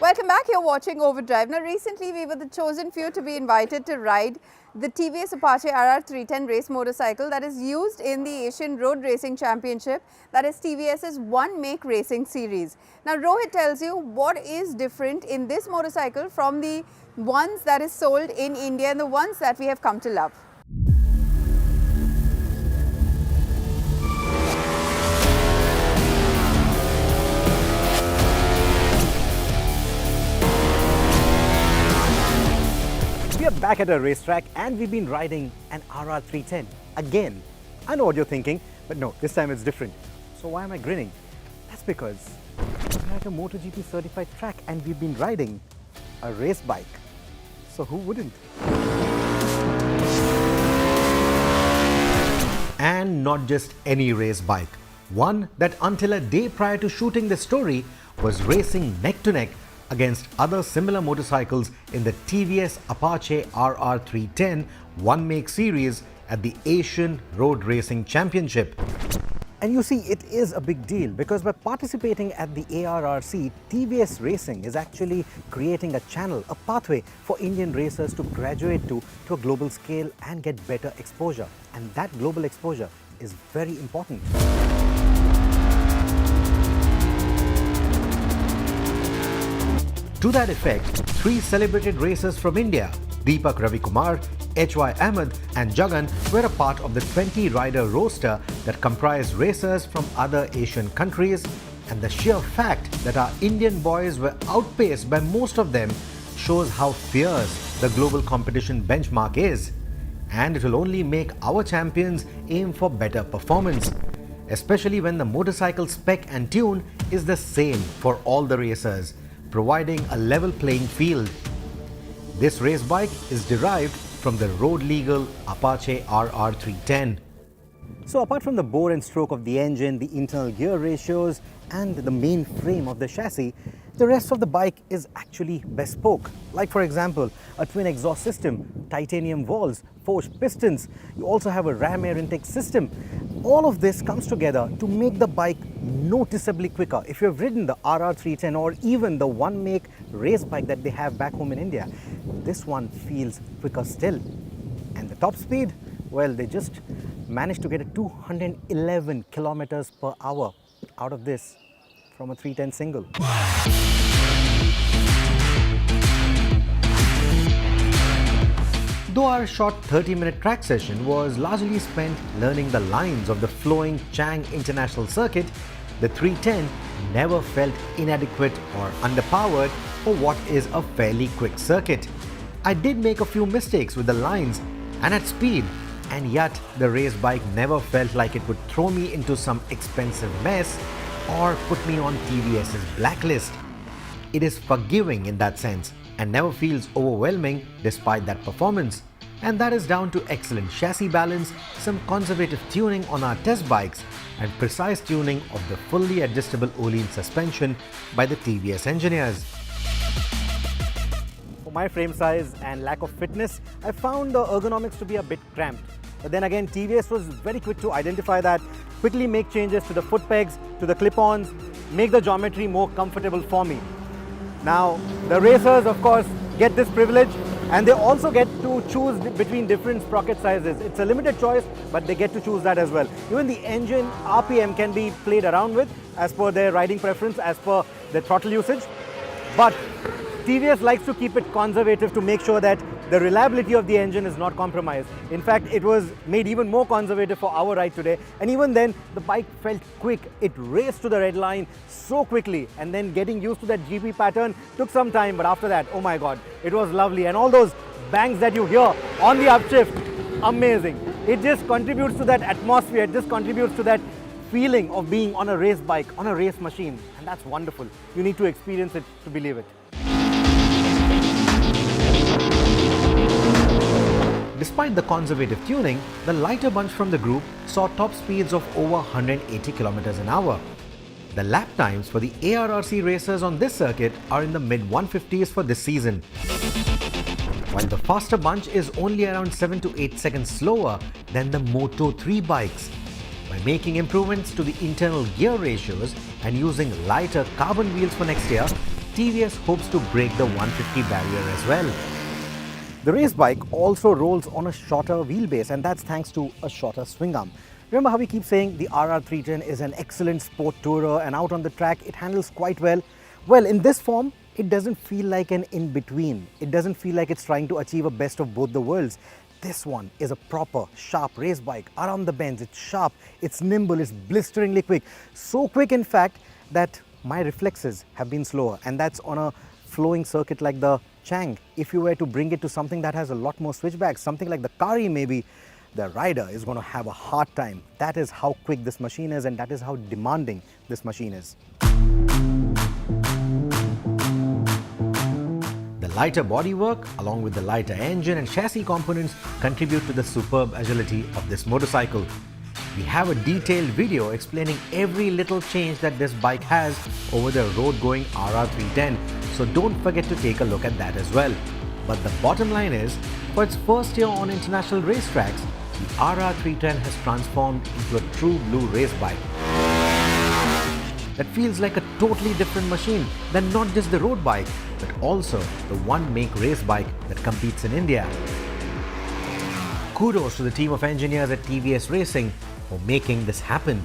Welcome back. You're watching Overdrive. Now, recently we were the chosen few to be invited to ride the TVS Apache RR310 race motorcycle that is used in the Asian Road Racing Championship, that is TVS's one-make racing series. Now, Rohit tells you what is different in this motorcycle from the ones that is sold in India and the ones that we have come to love. We are back at a racetrack and we've been riding an RR310 again. I know what you're thinking, but no, this time it's different. So why am I grinning? That's because we're at a MotoGP certified track and we've been riding a race bike. So who wouldn't? And not just any race bike. One that until a day prior to shooting this story was racing neck to neck against other similar motorcycles in the TVS Apache RR310 one-make series at the Asian Road Racing Championship. And you see, it is a big deal because by participating at the ARRC, TVS Racing is actually creating a channel, a pathway for Indian racers to graduate to a global scale and get better exposure. And that global exposure is very important. To that effect, three celebrated racers from India, Deepak Ravikumar, H.Y. Ahmed and Jagan, were a part of the 20-rider roster that comprised racers from other Asian countries, and the sheer fact that our Indian boys were outpaced by most of them shows how fierce the global competition benchmark is. And it will only make our champions aim for better performance, especially when the motorcycle spec and tune is the same for all the racers, providing a level playing field. This race bike is derived from the road-legal Apache RR310. So apart from the bore and stroke of the engine, the internal gear ratios and the main frame of the chassis, the rest of the bike is actually bespoke. Like for example, a twin exhaust system, titanium valves, forged pistons. You also have a ram air intake system. All of this comes together to make the bike noticeably quicker. If you've ridden the RR310 or even the one-make race bike that they have back home in India, this one feels quicker still. And the top speed, well, they just managed to get a 211 kilometers per hour out of this from a 310 single. Though our short 30-minute track session was largely spent learning the lines of the flowing Chang International Circuit, the 310 never felt inadequate or underpowered for what is a fairly quick circuit. I did make a few mistakes with the lines and at speed, and yet the race bike never felt like it would throw me into some expensive mess or put me on TVS's blacklist. It is forgiving in that sense and never feels overwhelming despite that performance. And that is down to excellent chassis balance, some conservative tuning on our test bikes, and precise tuning of the fully adjustable Öhlins suspension by the TVS engineers. For my frame size and lack of fitness, I found the ergonomics to be a bit cramped. But then again, TVS was very quick to identify that, quickly make changes to the foot pegs, to the clip-ons, make the geometry more comfortable for me. Now, the racers, of course, get this privilege, and they also get to choose between different sprocket sizes. It's a limited choice, but they get to choose that as well. Even the engine RPM can be played around with as per their riding preference, as per their throttle usage. But TVS likes to keep it conservative to make sure that the reliability of the engine is not compromised. In fact, it was made even more conservative for our ride today. And even then, the bike felt quick. It raced to the red line so quickly. And then getting used to that GP pattern took some time. But after that, oh my God, it was lovely. And all those bangs that you hear on the upshift, amazing. It just contributes to that atmosphere. It just contributes to that feeling of being on a race bike, on a race machine. And that's wonderful. You need to experience it to believe it. Despite the conservative tuning, the lighter bunch from the group saw top speeds of over 180 kilometers an hour. The lap times for the ARRC racers on this circuit are in the mid-150s for this season, while the faster bunch is only around 7 to 8 seconds slower than the Moto3 bikes. By making improvements to the internal gear ratios and using lighter carbon wheels for next year, TVS hopes to break the 150 barrier as well. The race bike also rolls on a shorter wheelbase, and that's thanks to a shorter swing arm. Remember how we keep saying the RR310 is an excellent sport tourer and out on the track it handles quite well? Well, in this form, it doesn't feel like an in-between. It doesn't feel like it's trying to achieve a best of both the worlds. This one is a proper, sharp race bike. Around the bends, it's sharp, it's nimble, it's blisteringly quick. So quick, in fact, that my reflexes have been slower, and that's on a flowing circuit like the Chang. If you were to bring it to something that has a lot more switchbacks, something like the Kari maybe, the rider is going to have a hard time. That is how quick this machine is, and that is how demanding this machine is. The lighter bodywork, along with the lighter engine and chassis components, contribute to the superb agility of this motorcycle. We have a detailed video explaining every little change that this bike has over the road-going RR310, so don't forget to take a look at that as well. But the bottom line is, for its first year on international racetracks, the RR310 has transformed into a true blue race bike that feels like a totally different machine than not just the road bike, but also the one-make race bike that competes in India. Kudos to the team of engineers at TVS Racing for making this happen.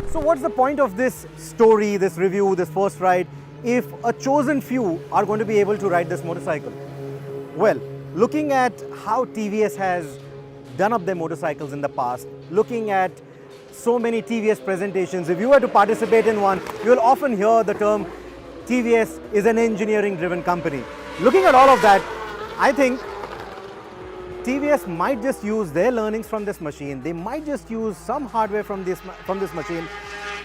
So what's the point of this story, this review, this first ride, if a chosen few are going to be able to ride this motorcycle? Well, looking at how TVS has done up their motorcycles in the past, looking at so many TVS presentations, if you were to participate in one, you will often hear the term TVS is an engineering-driven company. Looking at all of that, I think TVS might just use their learnings from this machine. They might just use some hardware from this machine,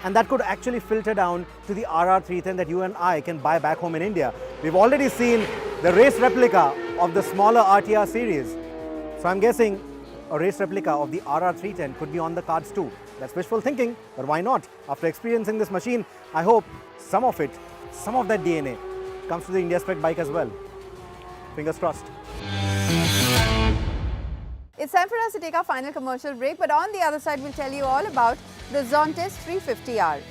and that could actually filter down to the RR310 that you and I can buy back home in India. We've already seen the race replica of the smaller RTR series. So I'm guessing a race replica of the RR310 could be on the cards too. That's wishful thinking, but why not? After experiencing this machine, I hope some of it, some of that DNA comes to the India spec bike as well. Fingers crossed. It's time for us to take our final commercial break, but on the other side, we'll tell you all about the Zontes 350R.